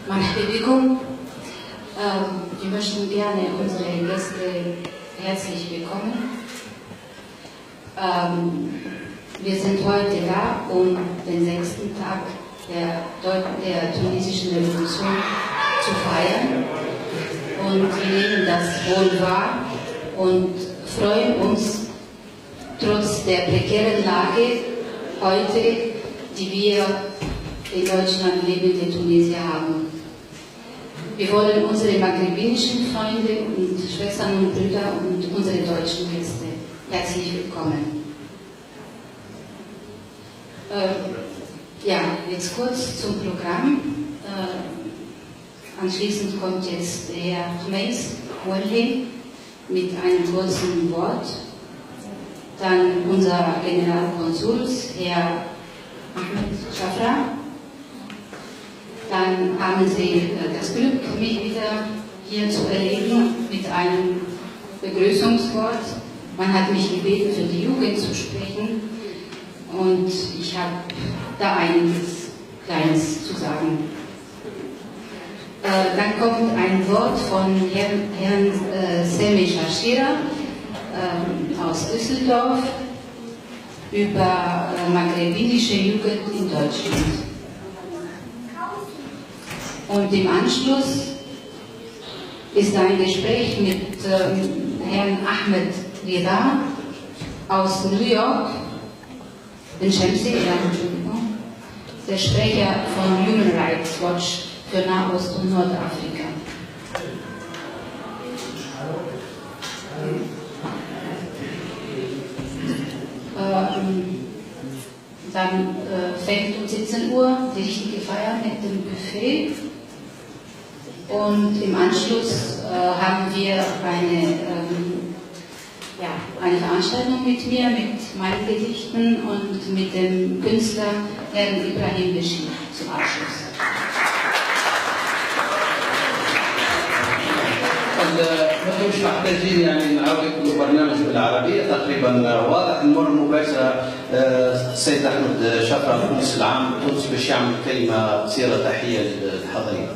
Marhaba bikum. Wir möchten gerne unsere Gäste herzlich willkommen. Wir sind heute da, um den 6. Tag der tunesischen Revolution zu feiern. Und wir nehmen das wohl wahr und freuen uns, trotz der prekären Lage heute, die wir in Deutschland lebende Tunesier haben. Wir wollen unsere maghrebinischen Freunde und Schwestern und Brüder und unsere deutschen Gäste herzlich willkommen. Ja, jetzt kurz zum Programm. Anschließend kommt jetzt Herr Khamis Ouelhi mit einem kurzen Wort. Dann unser Generalkonsul, Herr Ahmed Shafra. Dann haben Sie das Glück, mich wieder hier zu erleben mit einem Begrüßungswort. Man hat mich gebeten, für die Jugend zu sprechen und ich habe da einiges Kleines zu sagen. Dann kommt ein Wort von Herrn Semih Shashira aus Düsseldorf über maghrebinische Jugend in Deutschland. Und im Anschluss ist ein Gespräch mit Herrn Ahmed Rida aus New York, der Sprecher von Human Rights Watch für Nahost und Nordafrika. Dann fängt um 17 Uhr die richtige Feier mit dem Buffet. Und im Anschluss haben wir eine Veranstaltung mit mir, mit meinen Gedichten und mit dem Künstler Herrn Ibrahim Beshir zum Abschluss. ما مش محتاجين يعني نعاود لكم البرنامج بالعربيه تقريبا واضح. المره المباشره السيد احمد شفرة الرئيس العام التونسي باش يعمل كلمه قصيره تحيه للحاضرين.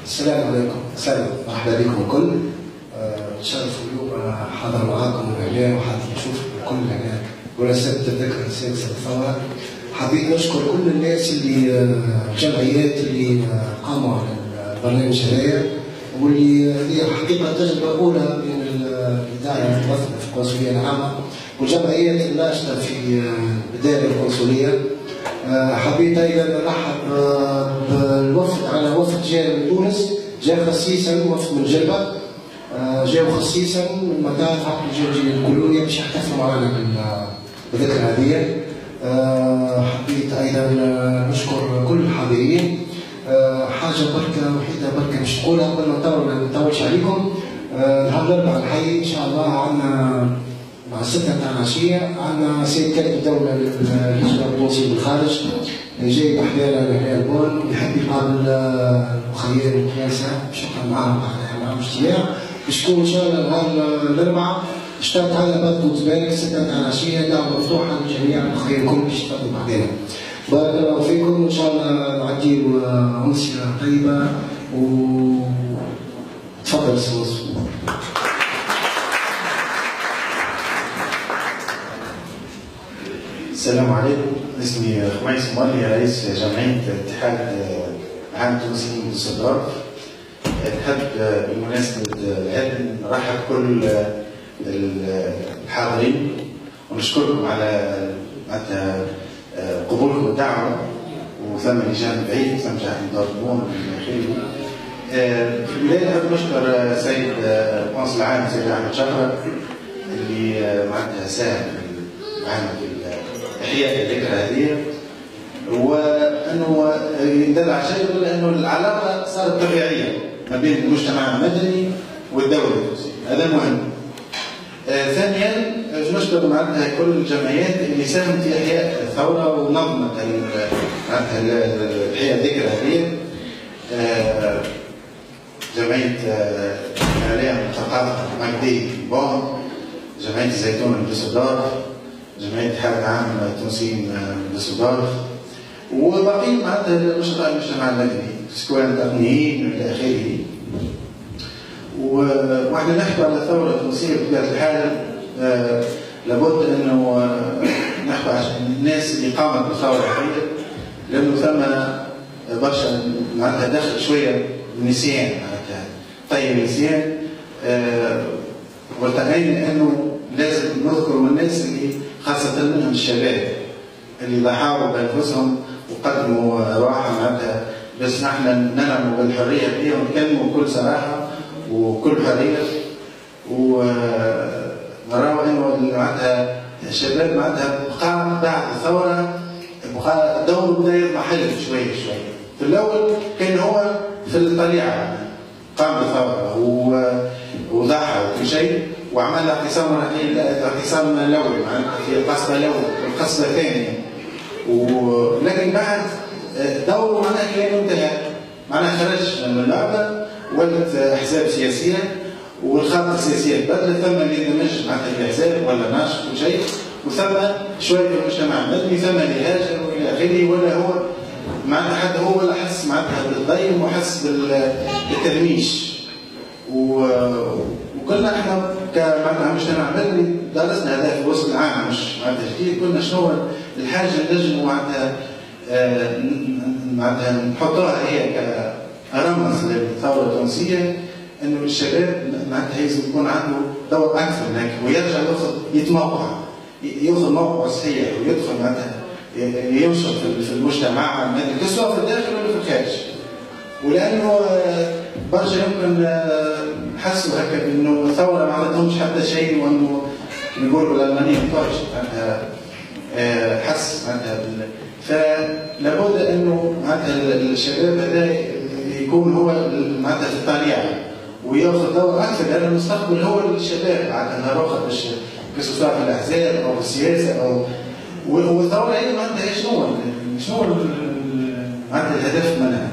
السلام عليكم، سلام، مرحبا بكم الكل. نتشرف اليوم حاضر معاكم هنا وحاضر نشوف الكل هنا بمناسبة الذكرى السادسة للثورة. حبيت نشكر كل الناس اللي الجمعيات اللي قاموا على البرنامج هذايا، واللي هي حقيقة تجربة أولى من الإذاعة المتوفرة في القنصلية العامة والجمعيات الناشطة في الدائرة القنصلية. حبيت أيضا نرحب بالوفد، على وفد جاء من تونس، جاء خصيصا وفد من جلبة، جاءوا خصيصا من مطار عقل الجوجي الكولونيا باش يحتفلوا معنا بالذكرى هذه. حبيت ايضا نشكر كل الحاضرين. حاجه بركه وحيده بركه مش نقولها قبل ما نطولش عليكم. نهار الاربعاء الحي ان شاء الله عندنا مع 6 تاع العشيه عندنا سيد كاتب الدوله للهجره التونسيه بالخارج جاي بحذانا لهنا البون، يحب يقابل المخير والقياسه باش يقعد معاهم اجتماع باش تكون ان شاء الله نهار الاربعاء. اشترط هذا بدو تبارك 6 تاع العشيه، دعوه مفتوحه للجميع المخير الكل باش يتفضلوا بعدين. بارك الله فيكم، ان شاء الله نعديو امسيه طيبه و تفضل سي السلام عليكم، اسمي خميس مولي، رئيس جمعية اتحاد عام تونسيين بالصدار. نحب بمناسبة العيد نرحب كل الحاضرين ونشكركم على قبولكم الدعوة، وثم لجان بعيد ثم جاء مدربون من خيره. في البداية نحب نشكر سيد القنصل العام سيد أحمد شفرة اللي معناتها ساهم معنا في إحياء الذكرى هذه، وأنه يدل على شيء يقول أنه العلاقة صارت طبيعية ما بين المجتمع المدني والدولة التونسية، هذا مهم. ثانيا نشكر معناتها كل الجمعيات اللي ساهمت في إحياء الثورة ونظمت معناتها إحياء الذكرى هذه. جمعية الإعلام والثقافة مجدي بون، جمعية الزيتون من دوسلدورف، جمعية الاتحاد العام التونسيين من دوسلدورف، وبقية معناتها المجتمع المدني سواء تقنيين إلى آخره. واحنا نحكي على الثورة التونسية بطبيعة الحال لابد انه نحكي عشان الناس اللي قامت بالثورة الحقيقية، لأنه ثم برشا معناتها دخل شوية النسيان معناتها طيب النسيان، والتأكيد انه لازم نذكروا الناس اللي خاصة منهم الشباب اللي ضحوا بأنفسهم وقدموا راحة معناتها بس نحن ننعموا بالحرية فيها ونتكلموا بكل صراحة وكل حرية، ونراو انه معناتها الشباب معناتها بقى بعد الثورة بقى دوره بدا يضمحل شوية شوية. في الأول كان هو في الطليعة قام بالثورة وضحى وكل شيء وعمل اعتصام لوي معناتها في قصبة لوي والقصبة ثانية، ولكن بعد دوره معناها كان انتهى، معناها خرج من اللعبة ولت أحزاب سياسية والخطة السياسية بدلت، ثم اللي اندمج معناتها في أحزاب ولا ناشط كل شيء، وثم شوية في المجتمع المدني، ثم اللي هاجر وإلى آخره، ولا هو معناتها حتى هو ولا حس معناتها بالضيم وحس بالتلميش. وكنا احنا كمعناتها مجتمع مدني درسنا هذا في الوسط العام مش معناتها جديد، قلنا شنو الحاجة اللي نجم معناتها نحطوها هي كرمز للثورة التونسية، انه الشباب معناتها لازم يكون عنده دور اكثر من هيك ويرجع ياخذ موقع صحيح ويدخل معناتها ينشط في المجتمع المدني سواء في الداخل ولا في الخارج. ولانه برشا يمكن حسوا هكا انه الثوره ما عملتهمش حتى شيء، وانه نقولوا الالمانيين طارش معناتها حس معناتها فلابد انه معناتها الشباب هذا يكون هو معناتها في الطليعه وياخذ دور اكثر، لان المستقبل هو الشباب معناتها نروح باش سواء في الاحزاب او في السياسه او والثوره هي معناتها شنو معناتها الهدف منها؟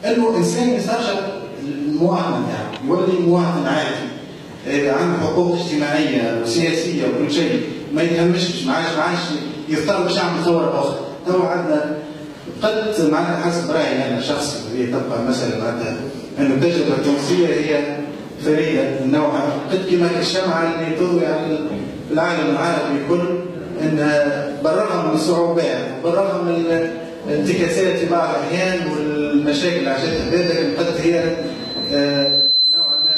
انه الانسان يسترجع المواطنه نتاعو، يولي مواطن عادي عنده حقوق اجتماعيه وسياسيه وكل شيء، ما يتهمشش ما عادش يضطر باش يعمل ثوره اخرى. تو عندنا قد معناتها حسب رايي انا الشخصي هي تبقى مساله معناتها انه التجربه التونسيه هي فريده من نوعها، قد كما الشمعه اللي تضوي على العالم العربي الكل، انها بالرغم من الصعوبات وبالرغم من الانتكاسات في بعض الاحيان والمشاكل اللي عاشتها بلادها، لكن قد هي نوعا ما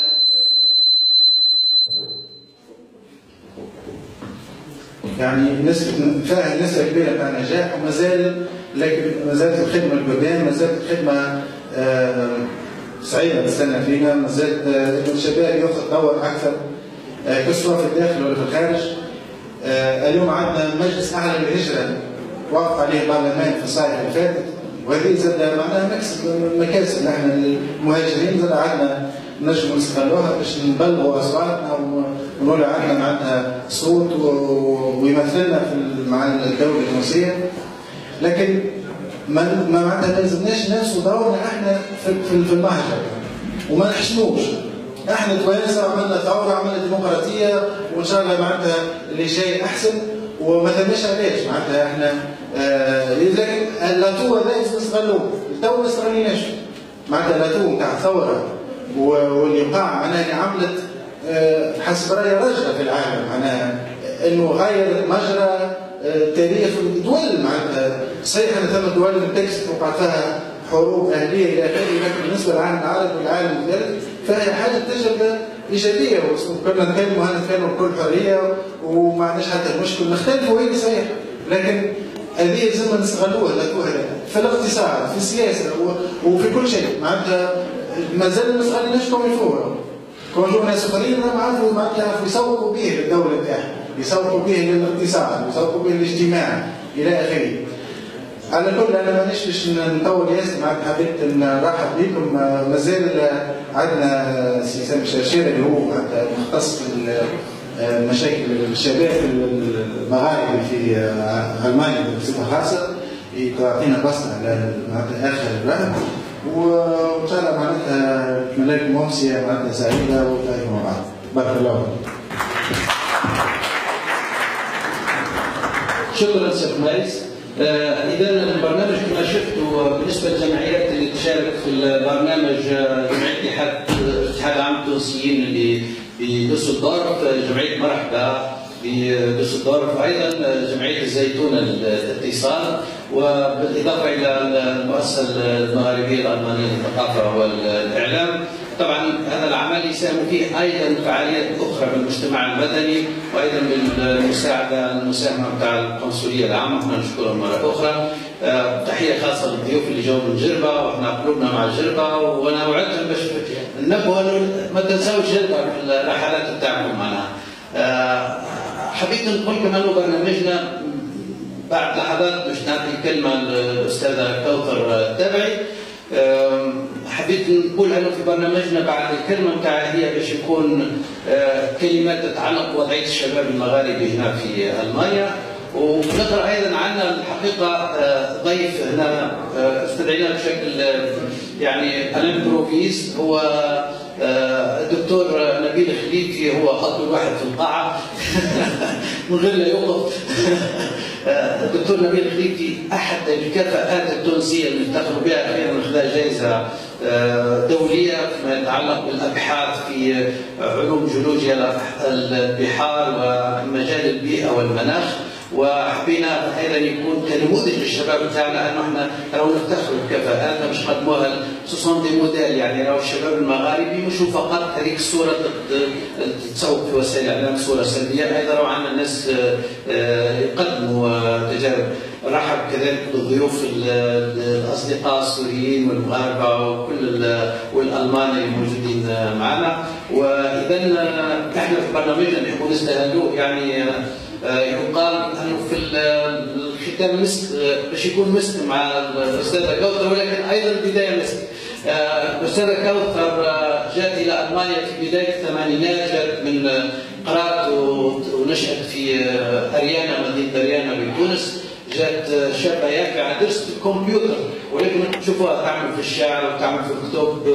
يعني فيها نسبه كبيره من النجاح، لكن ما زالت الخدمه القدام، ما زالت الخدمه صعيبه تستنى فينا، ما زالت الشباب ياخذ دور اكثر سواء في الداخل ولا في الخارج. اليوم عندنا مجلس اعلى للهجره وقف عليه البرلمان في الصيف اللي فاتت، وهذه زاد معناها مكاسب نحن المهاجرين زاد عندنا نجم نستغلوها باش نبلغوا اصواتنا ونولي عندنا معناتها صوت ويمثلنا مع الدوله التونسيه، لكن ما معناتها ما لازمناش ننسوا دورنا احنا في المهجر وما نحشموش. احنا توانسه عملنا ثوره عملنا ديمقراطيه وان شاء الله معناتها اللي جاي احسن وما ثماش علاش معناتها احنا لكن اللاتو هذا لازم نستغلوه، التو ما استغليناش معناتها اللاتو نتاع الثوره واللي وقع معناها اللي عملت حسب رايي رجله في العالم، معناها انه غير مجرى تاريخ دول معناتها صحيح ان ثم دول انتكست وقع فيها حروب اهليه الى اخره، لكن بالنسبه للعالم العربي والعالم الثالث فهي حاجه تجربه ايجابيه، وكنا نتكلموا بكل حريه وما عندناش حتى مشكل نختلفوا هي صحيح، لكن هذه لازم نستغلوها في الاقتصاد في السياسه وفي كل شيء معناتها ما زال ما استغلناش كونجور ناس اخرين معناتها يعرفوا يسوقوا به للدوله بتاعهم، يسوقوا به للاقتصاد، يسوقوا به للاجتماع الى اخره. على كل انا مانيش باش نطول ياسر معناتها حبيت نرحب بكم. مازال عندنا سي سامي الشرشيري اللي هو مختص بمشاكل الشباب في المغاربه في المانيا بصفه خاصه، يعطينا بصمه على معناتها اخر البلد، وان شاء الله معناتها نتمنى لكم امسيه معناتها سعيده وطيبه مع بعض. بارك الله فيكم. شكرا سيد ماريس. اذا البرنامج كما شفتوا بالنسبه للجمعيات اللي تشارك في البرنامج، جمعيه اتحاد عام التونسيين اللي بدوسلدورف، جمعيه مرحبا بدوسلدورف، ايضا جمعيه الزيتونه للاتصال، وبالاضافه الى المؤسسه المغاربيه الالمانيه للثقافه والاعلام. طبعا هذا العمل يساهم فيه ايضا فعاليات اخرى بالمجتمع المدني، وايضا المساهمه بتاع القنصليه العامه، احنا نشكرهم مره اخرى. تحيه خاصه للضيوف اللي جاوا من جربه، واحنا قلوبنا مع جربه، وانا وعدتهم باش ننبهوا انه ما تنساوش جربه في الرحلات بتاعكم معناها. حبيت نقول كمان انه برنامجنا بعد لحظات باش نعطي الكلمه للاستاذه كوثر التبعي. حبيت نقول انه في برنامجنا بعد الكلمه نتاعي هي باش يكون كلمات تتعلق بوضعيه الشباب المغاربي هنا في المانيا، ونقرا ايضا عندنا الحقيقه ضيف هنا استدعيناه بشكل يعني الامبروفيز، هو الدكتور نبيل خليفي، هو اطول واحد في القاعه من غير لا يوقف. الدكتور نبيل خليفي احد الكفاءات التونسيه اللي افتخروا بها اخيرا من خلال جائزه دوليه فيما يتعلق بالابحاث في علوم جيولوجيا البحار ومجال البيئه والمناخ، وحبينا ايضا يكون كنموذج للشباب بتاعنا انه احنا راهو نفتخروا بكفاءاتنا باش نقدموها خصوصا دي موديل، يعني راهو الشباب المغاربي مش فقط هذيك الصوره تتسوق في وسائل الاعلام صوره سلبيه، ايضا راهو عندنا ناس يقدموا تجارب. رحب كذلك بالضيوف الاصدقاء السوريين والمغاربه وكل والالمان اللي موجودين معنا. واذا احنا في برنامجنا نحب نستهلوه، يعني يقال انه في الختام مسك باش يكون مسك مع الاستاذه كوثر، ولكن ايضا البدايه مسك. الاستاذه كوثر جاءت الى المانيا في بدايه الثمانينات، جاءت من قرات ونشات في اريانا، مدينه اريانا بتونس. جات شابه يافعه درست الكمبيوتر، ولكن تشوفوها تعمل في الشعر وتعمل في الكتب،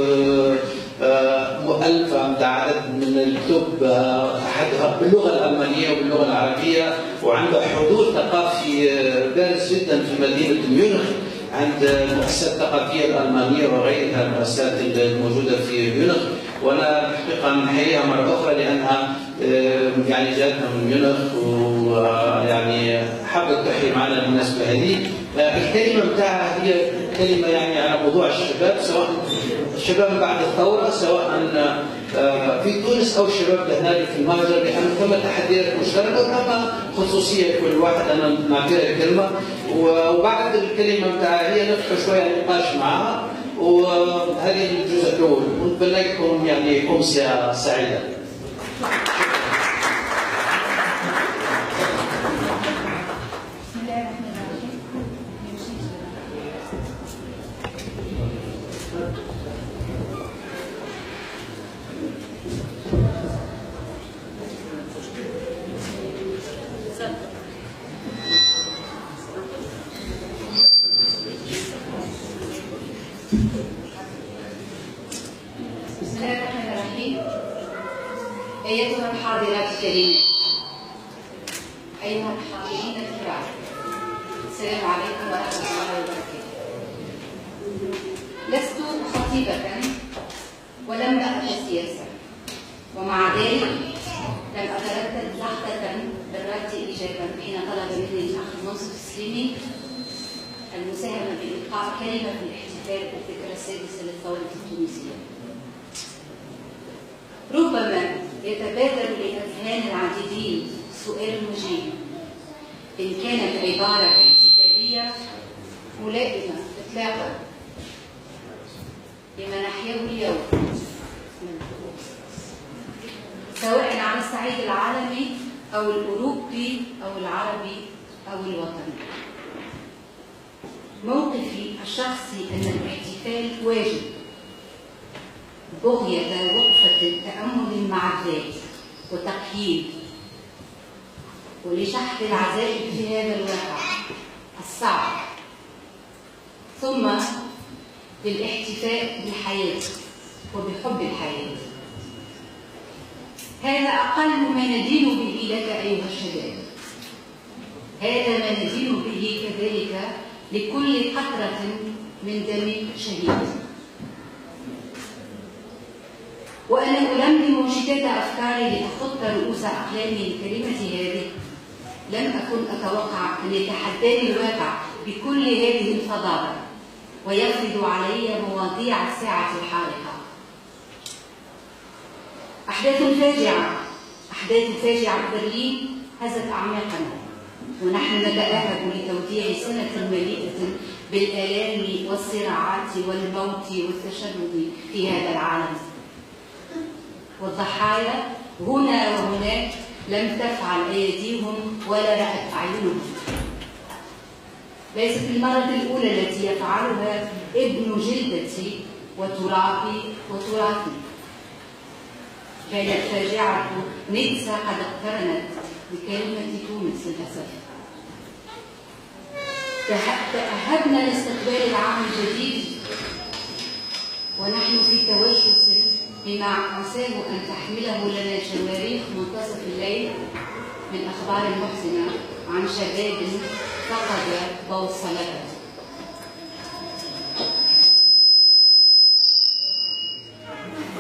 مؤلفه متاع عدد من الكتب، احدها باللغه الالمانيه وباللغه العربيه، وعندها حضور ثقافي بارز جدا في مدينه ميونخ عند المؤسسات الثقافيه الالمانيه وغيرها المؤسسات الموجوده في ميونخ. وانا الحقيقه نحييها مره اخرى لانها يعني جاتنا من ميونخ، ويعني حابه تحيي معنا بالمناسبه هذه. الكلمه بتاعها هي كلمه يعني على موضوع الشباب، سواء الشباب بعد الثوره، سواء في تونس او الشباب هنالك في المهجر، لان ثم تحديات مشتركه وثم خصوصيه كل واحد. انا نعطيها الكلمه وبعد الكلمه بتاعها هي ندخل شويه نقاش معها، وهذه الجزء الاول. ونتمنى لكم يعني امسيه سعيده. بسم الله الرحمن الرحيم. أيتها الحاضرات الكريمات، أيها الحاضرين الكرام، السلام عليكم ورحمة الله وبركاته. لست خطيبة ولم أخشى السياسة، ومع ذلك لم أتردد لحظة بالرد إيجابا حين طلب مني الأخ منصف السليمي المساهمة بإلقاء كلمة في الاحتفال بالذكرى السادسة للثورة التونسية. ربما يتبادر لأذهان العديدين سؤال مجيب: إن كانت عبارة احتفالية ملائمة إطلاقا لما نحياه اليوم سواء على الصعيد العالمي أو الأوروبي أو العربي أو الوطني، موقفي الشخصي أن الاحتفال واجب بغية وقفة تأمل مع الذات وتقييم ولشحذ العزائم في هذا الواقع الصعب، ثم بالاحتفاء بالحياة وبحب الحياة. هذا أقل ما ندين به لك أيها الشباب، هذا ما ندين به كذلك لكل قطرة من دم شهيد. وأنا ألملم شتات أفكاري لأخط رؤوس أقلامي لكلمتي هذه. لم أكن أتوقع أن يتحداني الواقع بكل هذه الفظاظة ويفرض علي مواضيع الساعة الحارقة. أحداث فاجعة برلين هزت أعماقنا، ونحن نتأهب لتوديع سنة مليئة بالآلام والصراعات والموت والتشرد في هذا العالم. والضحايا هنا وهناك لم تفعل أيديهم ولا رأت أعينهم. ليست المرة الأولى التي يفعلها ابن جلدتي وترابي وتراثي. كانت فاجعة نيتسا قد اقترنت بكلمة تونس للأسف. تأهبنا لاستقبال العام الجديد ونحن في توسوس بما عساه أن تحمله لنا شواريخ منتصف الليل من أخبار محزنة عن شباب فقد بوصلته.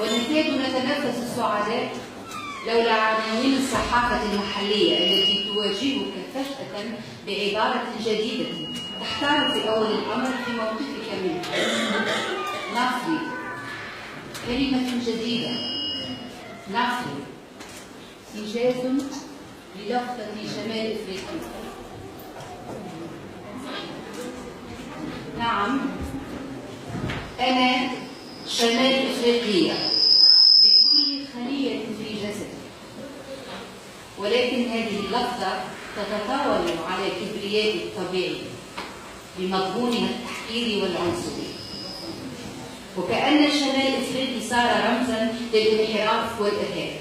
ونكاد نتنفس السعداء لولا عناوين الصحافة المحلية التي تواجهك فجأة بعبارة جديدة تحتار في أول الأمر في موقفك منه. نفري، كلمة جديدة. نفري، إنجاز للغة شمال أفريقيا. نعم، أنا شمال أفريقيا بكل خلية في جسدي، ولكن هذه اللفظة تتطاول على كبريائي الطبيعي بمضمونها التحقيري والعنصري، وكأن شمال أفريقيا صار رمزا للانحراف والإرهاب.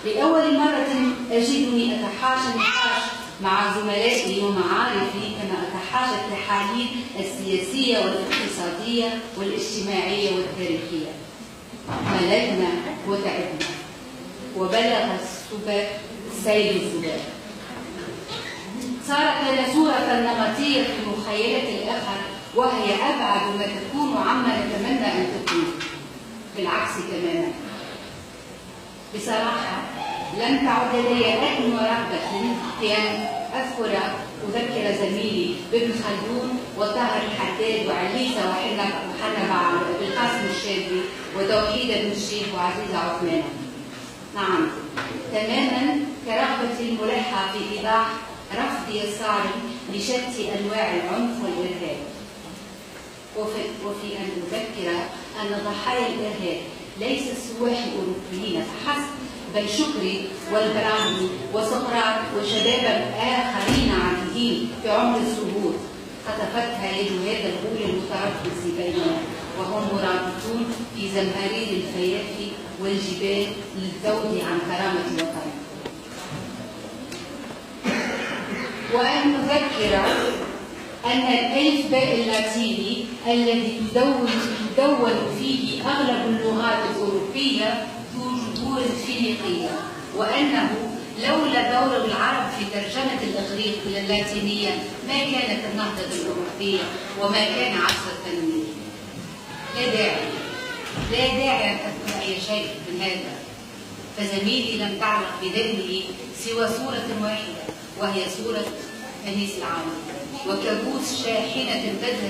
لأول مرة أجدني أتحاشى النقاش مع زملائي ومعارفي كما أتحاشى التحاليل السياسية والاقتصادية والاجتماعية والتاريخية. مللنا وتعبنا وبلغ السيل الزبال. صارت لنا صورة نمطية في مخيلة الآخر وهي أبعد ما تكون عما نتمنى أن تكون، بالعكس تماما. بصراحة لم تعد لدي أدنى رغبة في أن أذكر زميلي بابن خلدون وطاهر الحداد وعليسة وحنا بالقاسم الشاذلي وتوحيد بن الشيخ وعزيزة عثمان. نعم، تماما كرغبتي الملحة في إيضاح رفضي الصارم لشتى أنواع العنف والإرهاب، وفي أن أذكر أن ضحايا الإرهاب ليس السواح الأوروبيين فحسب، بل شكري والبراهمي وسقراط وشباب آخرين عديدين في عمر السهول خطفتها يد هذا الغول المتربص بيننا، وهم مرابطون في زمهرير الفيافي والجبال للذود عن كرامة الوطن. وأن نذكر أن الألفباء اللاتيني الذي تدون فيه أغلب اللغات الأوروبية ذو جذور فينيقية، وأنه لولا دور العرب في ترجمة الإغريق إلى اللاتينية ما كانت النهضة الأوروبية وما كان عصر التنوير. لا داعي أن أذكر أي شيء من هذا، فزميلي لم تعلق بذهنه سوى صورة واحدة، وهي صورة كنيس العالم وكابوس شاحنة تدهس